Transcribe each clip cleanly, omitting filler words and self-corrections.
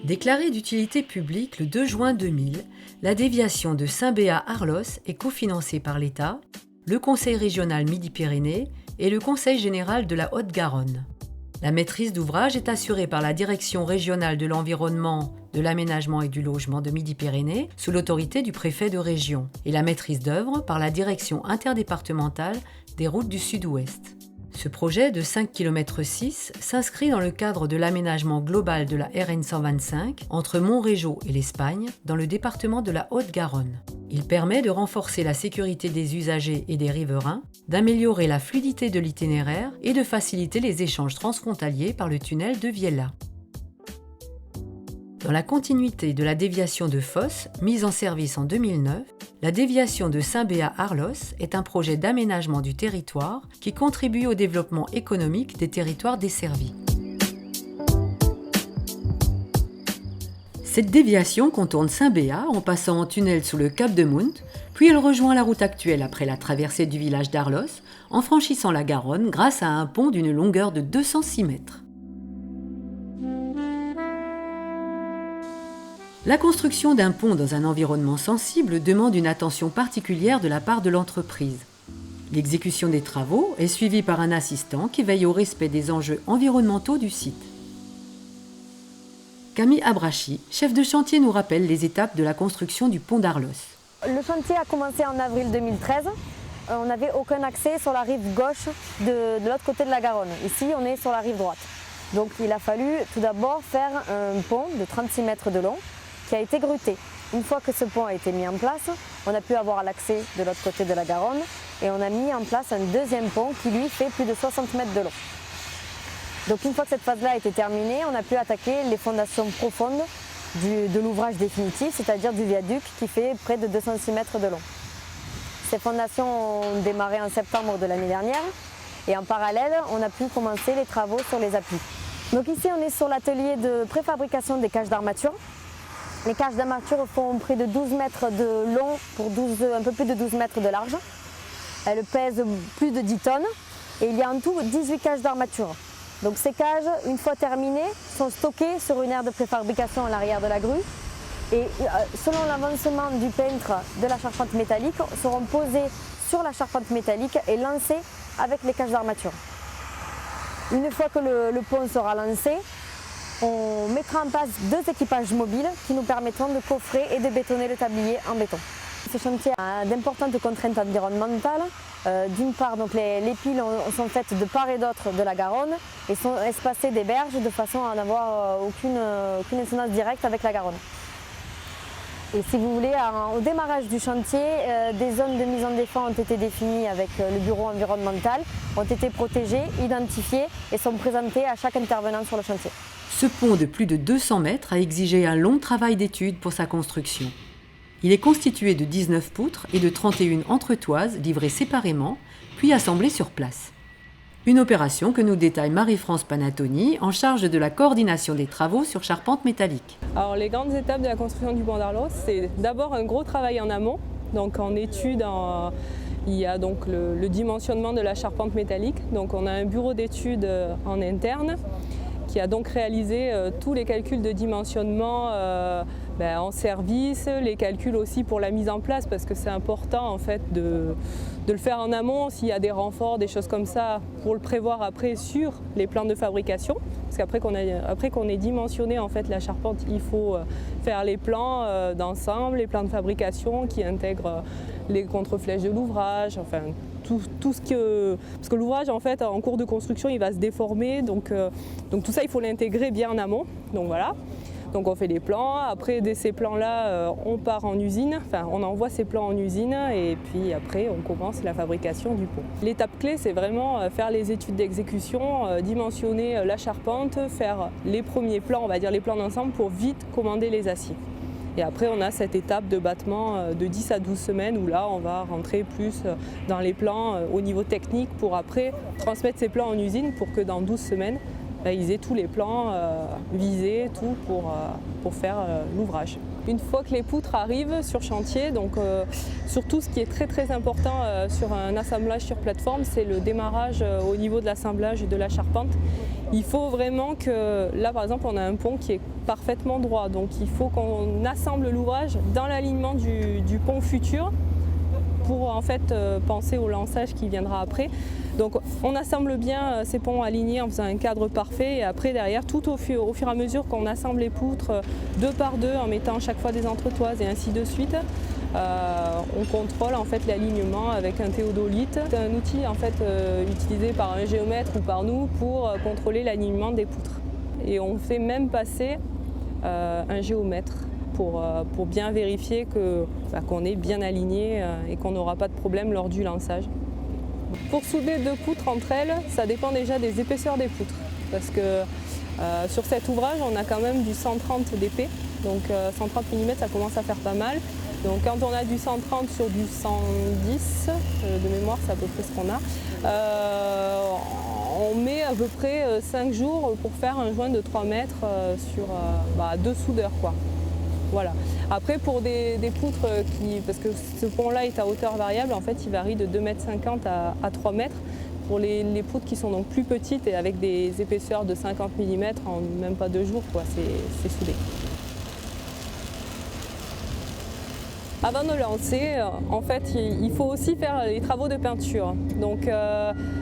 Déclarée d'utilité publique le 2 juin 2000, la déviation de Saint-Béat-Arlos est cofinancée par l'État, le Conseil régional Midi-Pyrénées et le Conseil général de la Haute-Garonne. La maîtrise d'ouvrage est assurée par la Direction régionale de l'environnement, de l'aménagement et du logement de Midi-Pyrénées sous l'autorité du préfet de région et la maîtrise d'œuvre par la Direction interdépartementale des routes du Sud-Ouest. Ce projet de 5,6 km s'inscrit dans le cadre de l'aménagement global de la RN 125 entre Montrégeau et l'Espagne dans le département de la Haute-Garonne. Il permet de renforcer la sécurité des usagers et des riverains, d'améliorer la fluidité de l'itinéraire et de faciliter les échanges transfrontaliers par le tunnel de Viella. Dans la continuité de la déviation de Fos, mise en service en 2009, la déviation de Saint-Béat-Arlos est un projet d'aménagement du territoire qui contribue au développement économique des territoires desservis. Cette déviation contourne Saint-Béat en passant en tunnel sous le cap de Munt, puis elle rejoint la route actuelle après la traversée du village d'Arlos, en franchissant la Garonne grâce à un pont d'une longueur de 206 mètres. La construction d'un pont dans un environnement sensible demande une attention particulière de la part de l'entreprise. L'exécution des travaux est suivie par un assistant qui veille au respect des enjeux environnementaux du site. Camille Abrachi, chef de chantier, nous rappelle les étapes de la construction du pont d'Arlos. Le chantier a commencé en avril 2013. On n'avait aucun accès sur la rive gauche de l'autre côté de la Garonne. Ici, on est sur la rive droite. Donc il a fallu tout d'abord faire un pont de 36 mètres de long qui a été gruté. Une fois que ce pont a été mis en place, on a pu avoir l'accès de l'autre côté de la Garonne et on a mis en place un deuxième pont qui lui fait plus de 60 mètres de long. Donc une fois que cette phase-là a été terminée, on a pu attaquer les fondations profondes de l'ouvrage définitif, c'est-à-dire du viaduc qui fait près de 206 mètres de long. Ces fondations ont démarré en septembre de l'année dernière et en parallèle, on a pu commencer les travaux sur les appuis. Donc ici, on est sur l'atelier de préfabrication des cages d'armature. Les cages d'armature font près de 12 mètres de long pour un peu plus de 12 mètres de large. Elles pèsent plus de 10 tonnes et il y a en tout 18 cages d'armature. Donc ces cages, une fois terminées, sont stockées sur une aire de préfabrication à l'arrière de la grue et selon l'avancement du peintre de la charpente métallique, seront posées sur la charpente métallique et lancées avec les cages d'armature. Une fois que le pont sera lancé, on mettra en place 2 équipages mobiles qui nous permettront de coffrer et de bétonner le tablier en béton. Ce chantier a d'importantes contraintes environnementales. D'une part, donc les piles sont faites de part et d'autre de la Garonne et sont espacées des berges de façon à n'avoir aucune incidence directe avec la Garonne. Et si vous voulez, au démarrage du chantier, des zones de mise en défense ont été définies avec le bureau environnemental, ont été protégées, identifiées et sont présentées à chaque intervenant sur le chantier. Ce pont de plus de 200 mètres a exigé un long travail d'étude pour sa construction. Il est constitué de 19 poutres et de 31 entretoises livrées séparément, puis assemblées sur place. Une opération que nous détaille Marie-France Panatoni, en charge de la coordination des travaux sur charpente métallique. Alors les grandes étapes de la construction du pont d'Arlos, c'est d'abord un gros travail en amont, donc en étude. Il y a donc le dimensionnement de la charpente métallique. Donc on a un bureau d'études en interne qui a donc réalisé tous les calculs de dimensionnement en service, les calculs aussi pour la mise en place parce que c'est important en fait de le faire en amont s'il y a des renforts, des choses comme ça, pour le prévoir après sur les plans de fabrication. Parce qu'après qu'on ait dimensionné en fait la charpente, il faut faire les plans d'ensemble, les plans de fabrication qui intègrent les contreflèches de l'ouvrage, enfin tout ce que... Parce que l'ouvrage en fait en cours de construction il va se déformer, donc tout ça il faut l'intégrer bien en amont. Donc voilà. Donc on fait les plans, après de ces plans-là, on part en usine, enfin on envoie ces plans en usine et puis après on commence la fabrication du pont. L'étape clé c'est vraiment faire les études d'exécution, dimensionner la charpente, faire les premiers plans, on va dire les plans d'ensemble pour vite commander les aciers. Et après on a cette étape de battement de 10 à 12 semaines où là on va rentrer plus dans les plans au niveau technique pour après transmettre ces plans en usine pour que dans 12 semaines, ils aient tous les plans visés, tout pour faire l'ouvrage. Une fois que les poutres arrivent sur chantier, donc surtout, ce qui est très très important sur un assemblage sur plateforme, c'est le démarrage au niveau de l'assemblage de la charpente. Il faut vraiment que, là par exemple, on a un pont qui est parfaitement droit, donc il faut qu'on assemble l'ouvrage dans l'alignement du pont futur pour en fait penser au lançage qui viendra après. Donc on assemble bien ces ponts alignés en faisant un cadre parfait et après derrière, tout au fur et à mesure qu'on assemble les poutres deux par deux en mettant chaque fois des entretoises et ainsi de suite, on contrôle en fait l'alignement avec un théodolite. C'est un outil en fait utilisé par un géomètre ou par nous pour contrôler l'alignement des poutres. Et on fait même passer un géomètre pour bien vérifier qu'on est bien aligné et qu'on n'aura pas de problème lors du lançage. Pour souder deux poutres entre elles, ça dépend déjà des épaisseurs des poutres. Parce que sur cet ouvrage, on a quand même du 130 d'épais. Donc 130 mm, ça commence à faire pas mal. Donc quand on a du 130 sur du 110, de mémoire, c'est à peu près ce qu'on a, on met à peu près 5 jours pour faire un joint de 3 mètres sur deux soudeurs, quoi. Voilà. Après, pour des poutres parce que ce pont-là est à hauteur variable, en fait, il varie de 2,50 m à 3 mètres. Pour les poutres qui sont donc plus petites et avec des épaisseurs de 50 mm, en même pas 2 jours, quoi, c'est soudé. Avant de lancer, en fait, il faut aussi faire les travaux de peinture. Donc,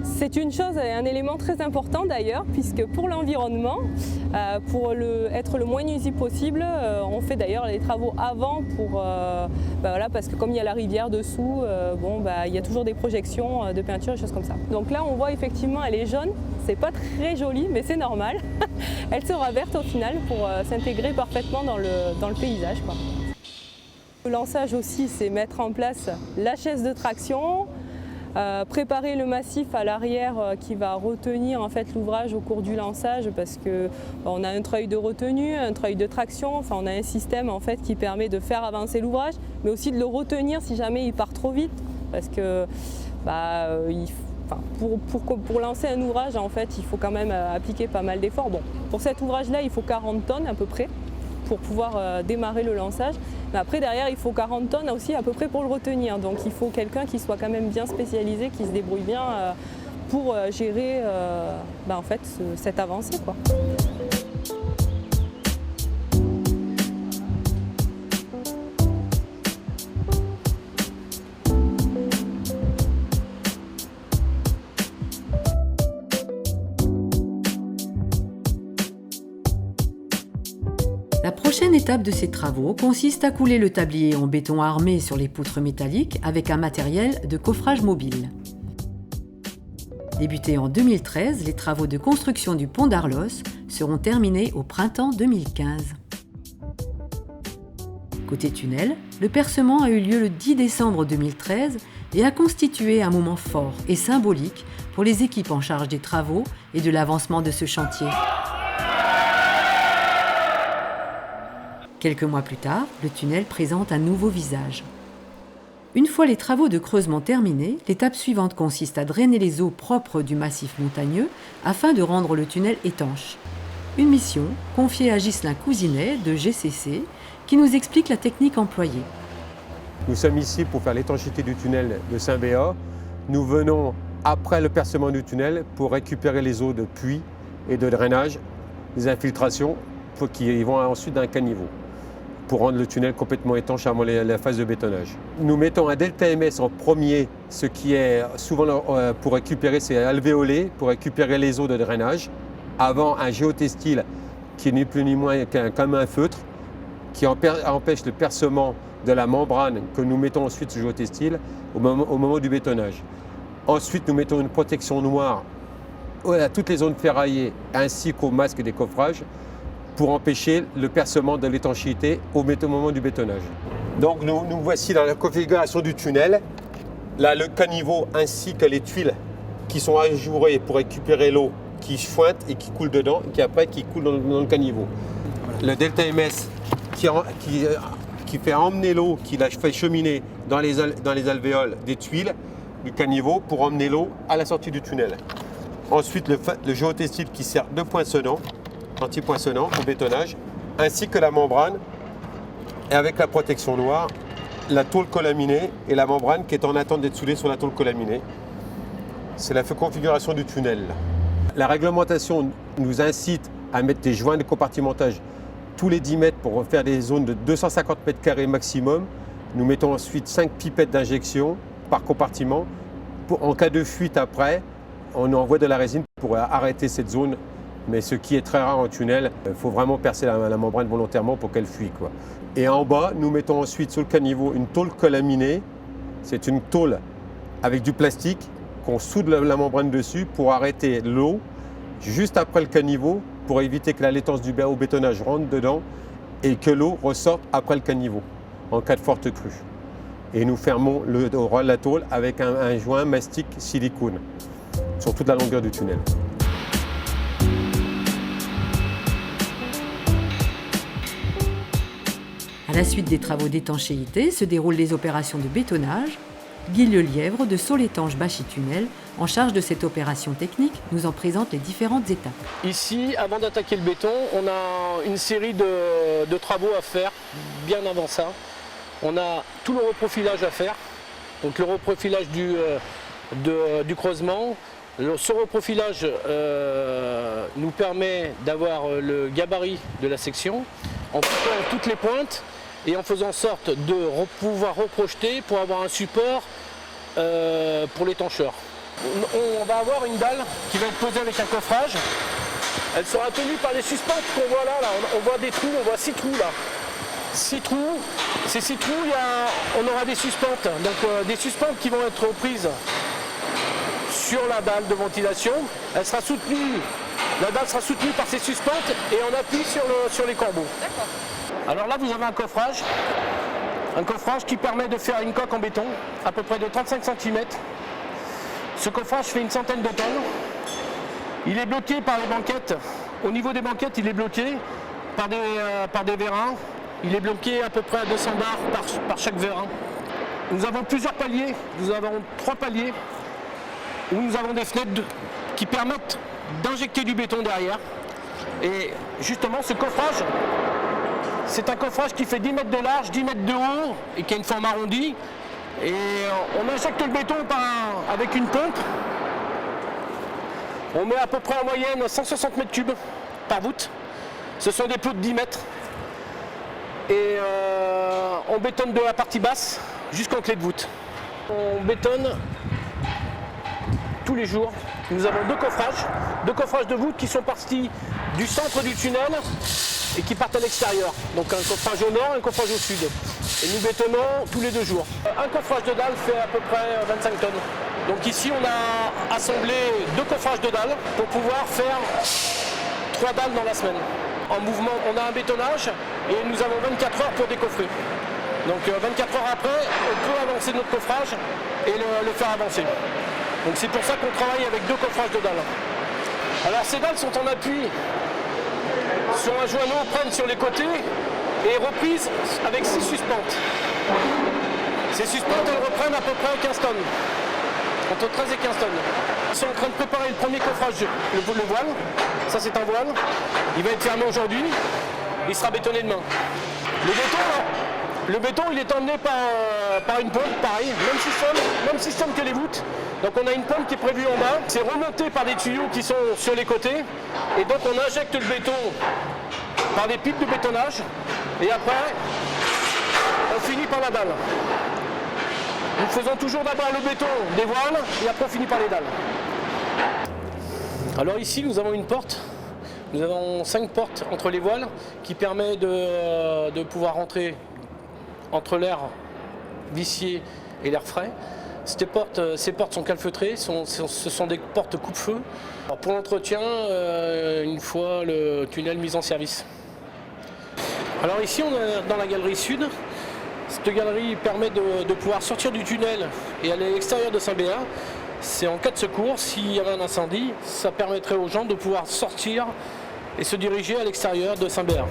c'est une chose et un élément très important d'ailleurs, puisque pour l'environnement, pour être le moins nuisible possible, on fait d'ailleurs les travaux avant voilà, parce que comme il y a la rivière dessous, il y a toujours des projections de peinture et choses comme ça. Donc là, on voit effectivement, elle est jaune, c'est pas très joli, mais c'est normal. Elle sera verte au final pour s'intégrer parfaitement dans le paysage, quoi. Le lançage aussi, c'est mettre en place la chaise de traction, préparer le massif à l'arrière qui va retenir en fait l'ouvrage au cours du lançage parce que on a un treuil de retenue, un treuil de traction, enfin on a un système en fait qui permet de faire avancer l'ouvrage, mais aussi de le retenir si jamais il part trop vite, parce que pour lancer un ouvrage en fait il faut quand même appliquer pas mal d'efforts. Bon, pour cet ouvrage-là, il faut 40 tonnes à peu près pour pouvoir démarrer le lançage. Mais après, derrière, il faut 40 tonnes aussi à peu près pour le retenir. Donc il faut quelqu'un qui soit quand même bien spécialisé, qui se débrouille bien pour gérer en fait, cette avancée, quoi. La prochaine étape de ces travaux consiste à couler le tablier en béton armé sur les poutres métalliques avec un matériel de coffrage mobile. Débutés en 2013, les travaux de construction du pont d'Arlos seront terminés au printemps 2015. Côté tunnel, le percement a eu lieu le 10 décembre 2013 et a constitué un moment fort et symbolique pour les équipes en charge des travaux et de l'avancement de ce chantier. Quelques mois plus tard, le tunnel présente un nouveau visage. Une fois les travaux de creusement terminés, l'étape suivante consiste à drainer les eaux propres du massif montagneux afin de rendre le tunnel étanche. Une mission confiée à Ghislain Cousinet de GCC qui nous explique la technique employée. Nous sommes ici pour faire l'étanchéité du tunnel de Saint-Béat. Nous venons après le percement du tunnel pour récupérer les eaux de puits et de drainage, les infiltrations qui vont ensuite dans un caniveau, pour rendre le tunnel complètement étanche avant la phase de bétonnage. Nous mettons un delta MS en premier, ce qui est souvent pour récupérer, c'est alvéolé, pour récupérer les eaux de drainage, avant un géotextile qui n'est plus ni moins qu'un un feutre, qui empêche le percement de la membrane que nous mettons ensuite ce géotextile au moment du bétonnage. Ensuite, nous mettons une protection noire à toutes les zones ferraillées ainsi qu'au masque des coffrages, pour empêcher le percement de l'étanchéité au moment du bétonnage. Donc nous voici dans la configuration du tunnel. Là, le caniveau ainsi que les tuiles qui sont ajourées pour récupérer l'eau qui pointe et qui coule dedans, et qui coule dans le caniveau. Le delta MS qui fait emmener l'eau, qui la fait cheminer dans les alvéoles des tuiles du caniveau pour emmener l'eau à la sortie du tunnel. Ensuite, le géotextile qui sert de poinçonnant, anti-poinçonnant au bétonnage, ainsi que la membrane, et avec la protection noire la tôle colaminée et la membrane qui est en attente d'être soudée sur la tôle colaminée. C'est la configuration du tunnel. La réglementation nous incite à mettre des joints de compartimentage tous les 10 mètres pour faire des zones de 250 mètres carrés maximum. Nous mettons ensuite 5 pipettes d'injection par compartiment. En cas de fuite après, on envoie de la résine pour arrêter cette zone. Mais ce qui est très rare en tunnel, il faut vraiment percer la membrane volontairement pour qu'elle fuit, quoi. Et en bas, nous mettons ensuite sur le caniveau une tôle colaminée. C'est une tôle avec du plastique qu'on soude la membrane dessus pour arrêter l'eau juste après le caniveau pour éviter que la laitance du au bétonnage rentre dedans et que l'eau ressorte après le caniveau en cas de forte crue. Et nous fermons la tôle avec un joint mastic silicone sur toute la longueur du tunnel. À la suite des travaux d'étanchéité se déroulent les opérations de bétonnage. Guy Lelièvre de Solétanche Bachy-Tunnel, en charge de cette opération technique, nous en présente les différentes étapes. Ici, avant d'attaquer le béton, on a une série de travaux à faire bien avant ça. On a tout le reprofilage à faire, donc le reprofilage du creusement. Ce reprofilage nous permet d'avoir le gabarit de la section en coupant toutes les pointes et en faisant en sorte de pouvoir reprojeter pour avoir un support pour l'étancheur. On va avoir une dalle qui va être posée avec un coffrage. Elle sera tenue par les suspentes qu'on voit là. On voit des trous, on voit 6 trous là. 6 trous. Ces 6 trous, on aura des suspentes. Donc des suspentes qui vont être prises sur la dalle de ventilation. Elle sera soutenue. La dalle sera soutenue par ces suspentes et on appuie sur les corbeaux. D'accord. Alors là, vous avez un coffrage qui permet de faire une coque en béton, à peu près de 35 cm. Ce coffrage fait une centaine de tonnes. Il est bloqué par les banquettes. Au niveau des banquettes, il est bloqué par des vérins. Il est bloqué à peu près à 200 bars par chaque vérin. Nous avons plusieurs paliers. Nous avons 3 paliers où nous avons des fenêtres qui permettent d'injecter du béton derrière. Et justement, ce coffrage, c'est un coffrage qui fait 10 mètres de large, 10 mètres de haut et qui a une forme arrondie. Et on injecte le béton avec une pompe. On met à peu près en moyenne 160 mètres cubes par voûte. Ce sont des plots de 10 mètres. Et on bétonne de la partie basse jusqu'en clé de voûte. On bétonne tous les jours. Nous avons 2 coffrages de voûte qui sont partis du centre du tunnel et qui partent à l'extérieur. Donc un coffrage au nord et un coffrage au sud. Et nous bétonnons tous les 2 jours. Un coffrage de dalle fait à peu près 25 tonnes. Donc ici on a assemblé 2 coffrages de dalle pour pouvoir faire 3 dalles dans la semaine. En mouvement, on a un bétonnage et nous avons 24 heures pour décoffrer. Donc 24 heures après, on peut avancer notre coffrage et le faire avancer. Donc c'est pour ça qu'on travaille avec 2 coffrages de dalles. Alors ces dalles sont en appui sur un joint prennent sur les côtés et reprises avec 6 suspentes. Ces suspentes, elles reprennent à peu près 15 tonnes. Entre 13 et 15 tonnes. Ils sont en train de préparer le premier coffrage, le voile. Ça c'est un voile. Il va être fermé aujourd'hui. Il sera bétonné demain. Le béton, il est emmené par une pompe, pareil, même système que les voûtes. Donc on a une pompe qui est prévue en bas, c'est remonté par des tuyaux qui sont sur les côtés. Et donc on injecte le béton par des pipes de bétonnage. Et après, on finit par la dalle. Nous faisons toujours d'abord le béton des voiles et après on finit par les dalles. Alors ici nous avons une porte. Nous avons 5 portes entre les voiles qui permet de pouvoir rentrer entre l'air vicié et l'air frais. Ces portes sont calfeutrées, ce sont des portes coupe-feu. Pour l'entretien, une fois le tunnel mis en service. Alors ici on est dans la galerie sud. Cette galerie permet de pouvoir sortir du tunnel et aller à l'extérieur de Saint-Béat. C'est en cas de secours, s'il y avait un incendie, ça permettrait aux gens de pouvoir sortir et se diriger à l'extérieur de Saint-Béat.